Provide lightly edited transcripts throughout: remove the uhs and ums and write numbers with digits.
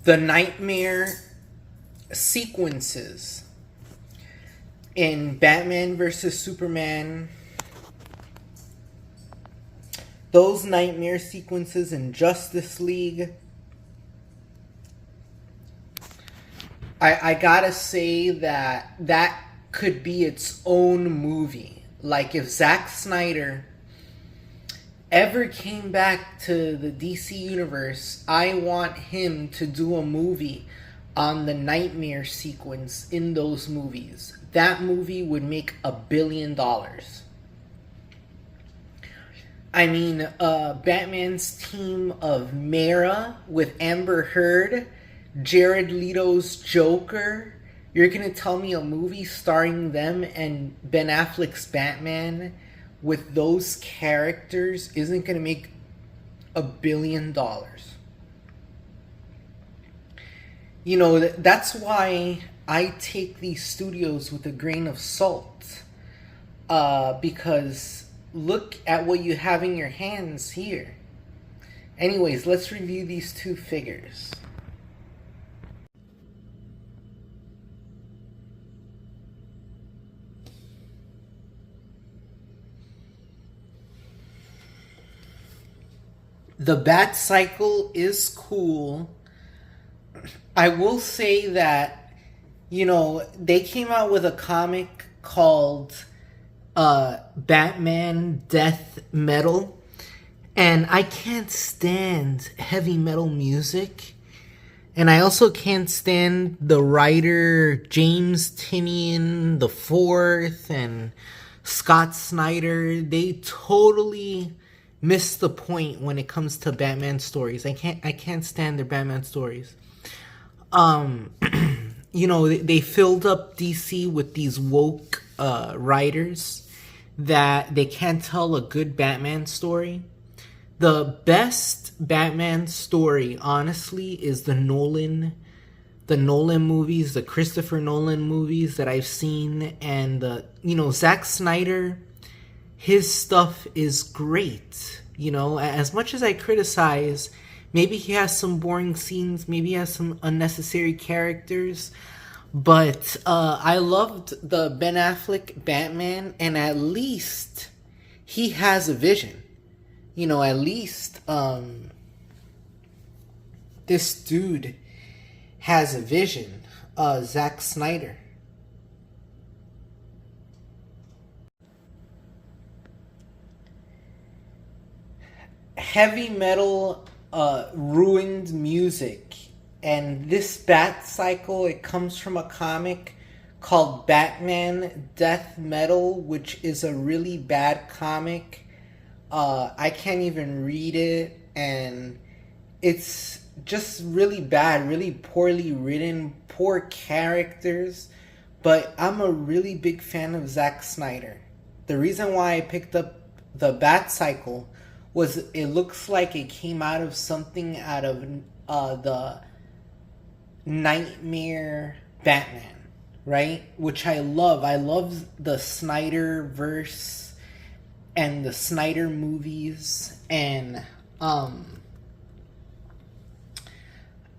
the Nightmare sequences in Batman versus Superman, those Nightmare sequences in Justice League, I gotta say that could be its own movie. Like, if Zack Snyder ever came back to the DC universe, I want him to do a movie on the Nightmare sequence in those movies. That movie would make $1 billion. I mean, Batman's team of Mara with Amber Heard, Jared Leto's Joker. You're gonna tell me a movie starring them and Ben Affleck's Batman with those characters isn't gonna make $1 billion? You know, that's why I take these studios with a grain of salt. Because look at what you have in your hands here. Anyways, let's review these two figures. The Batcycle is cool. I will say that, you know, they came out with a comic called Batman Death Metal, and I can't stand heavy metal music, and I also can't stand the writer James Tynion the Fourth and Scott Snyder. They totally missed the point when it comes to Batman stories. I can't stand their Batman stories. You know, they filled up DC with these woke writers that they can't tell a good Batman story. The best Batman story, honestly, is the Nolan movies, the Christopher Nolan movies that I've seen, and you know, Zack Snyder, his stuff is great. You know, as much as I criticize, maybe he has some boring scenes, maybe he has some unnecessary characters, but I loved the Ben Affleck Batman, and at least he has a vision. You know, at least this dude has a vision, Zack Snyder. Heavy metal ruined music, and this Batcycle, it comes from a comic called Batman Death Metal, which is a really bad comic. I can't even read it, and it's just really bad, really poorly written, poor characters, but I'm a really big fan of Zack Snyder. The reason why I picked up the Batcycle was it looks like it came out of something out of the Nightmare Batman, right? Which I love. I love the Snyder verse and the Snyder movies, and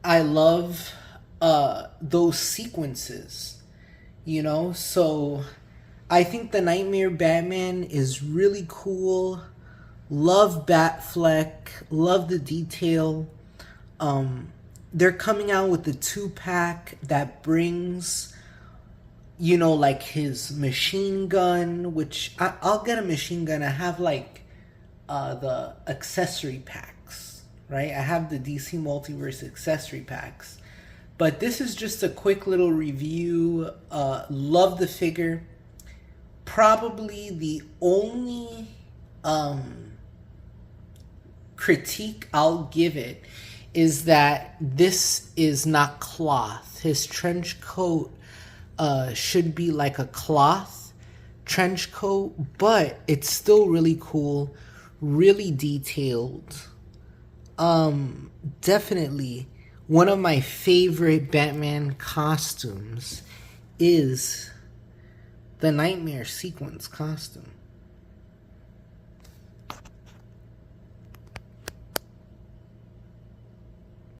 I love those sequences, you know? So I think the Nightmare Batman is really cool. Love Batfleck, love the detail. They're coming out with the 2-pack that brings, you know, like his machine gun, which I'll get a machine gun. I have like the accessory packs, right? I have the DC Multiverse accessory packs. But this is just a quick little review. Love the figure. Probably the only critique I'll give it is that this is not cloth. His trench coat should be like a cloth trench coat, but it's still really cool, really detailed. Definitely one of my favorite Batman costumes is the Nightmare sequence costume.